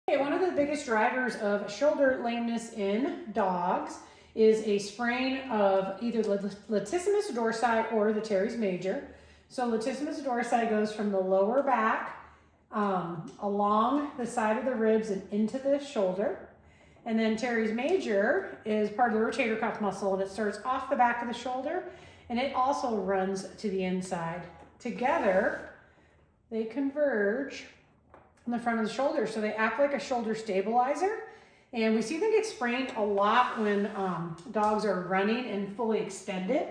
Okay, one of the biggest drivers of shoulder lameness in dogs is a sprain of either latissimus dorsi or the teres major. So latissimus dorsi goes from the lower back along the side of the ribs and into the shoulder. And then teres major is part of the rotator cuff muscle, and it starts off the back of the shoulder, and it also runs to the inside. Together, they converge in the front of the shoulder, so they act like a shoulder stabilizer. And we see them get sprained a lot when dogs are running and fully extended,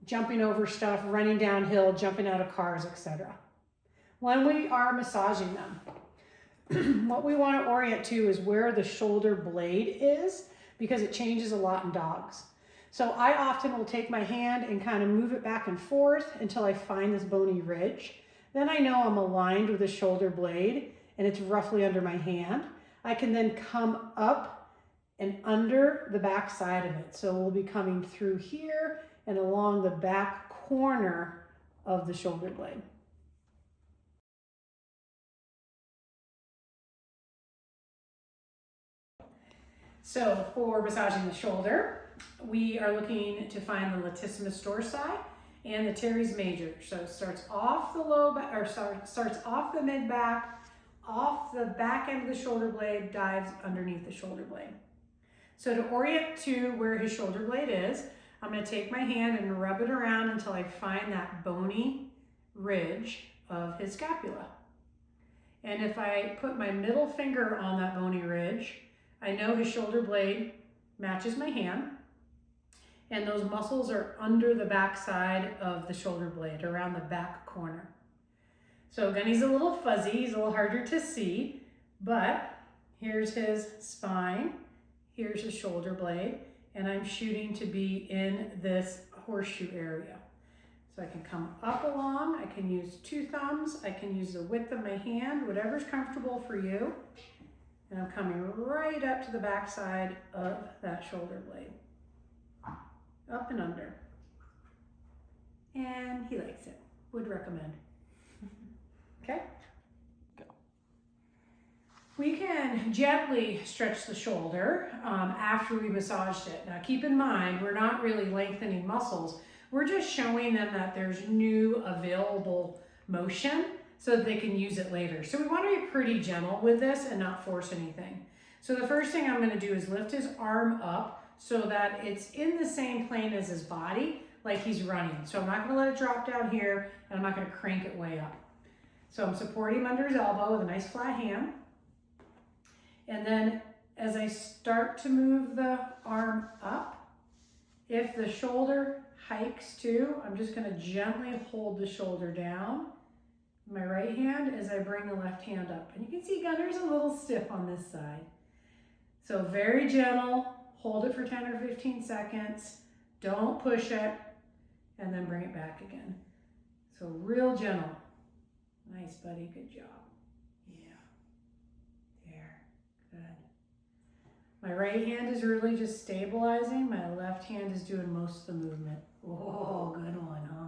jumping over stuff, running downhill, jumping out of cars, etc. When we are massaging them, what we want to orient to is where the shoulder blade is, because it changes a lot in dogs. So I often will take my hand and kind of move it back and forth until I find this bony ridge. Then I know I'm aligned with the shoulder blade and it's roughly under my hand. I can then come up and under the back side of it. So we'll be coming through here and along the back corner of the shoulder blade. So for massaging the shoulder, we are looking to find the latissimus dorsi and the teres major. So it starts off the low back, or starts off the mid back, off the back end of the shoulder blade, dives underneath the shoulder blade. So to orient to where his shoulder blade is, I'm going to take my hand and rub it around until I find that bony ridge of his scapula. And if I put my middle finger on that bony ridge, I know his shoulder blade matches my hand, and those muscles are under the back side of the shoulder blade, around the back corner. So Gunny's a little fuzzy, he's a little harder to see, but here's his spine, here's his shoulder blade, and I'm shooting to be in this horseshoe area. So I can come up along, I can use 2 thumbs, I can use the width of my hand, whatever's comfortable for you. And I'm coming right up to the back side of that shoulder blade. Up and under. And he likes it. Would recommend. Okay? Go. We can gently stretch the shoulder after we massaged it. Now keep in mind, we're not really lengthening muscles. We're just showing them that there's new available motion so that they can use it later. So we want to be pretty gentle with this and not force anything. So the first thing I'm going to do is lift his arm up so that it's in the same plane as his body, like he's running. So I'm not going to let it drop down here, and I'm not going to crank it way up. So I'm supporting him under his elbow with a nice flat hand. And then as I start to move the arm up, if the shoulder hikes too, I'm just going to gently hold the shoulder down. My right hand as I bring the left hand up. And you can see Gunnar's a little stiff on this side. So very gentle, hold it for 10 or 15 seconds, don't push it, and then bring it back again. So real gentle. Nice, buddy, good job. Yeah, there, good. My right hand is really just stabilizing, my left hand is doing most of the movement. Oh, good one, huh?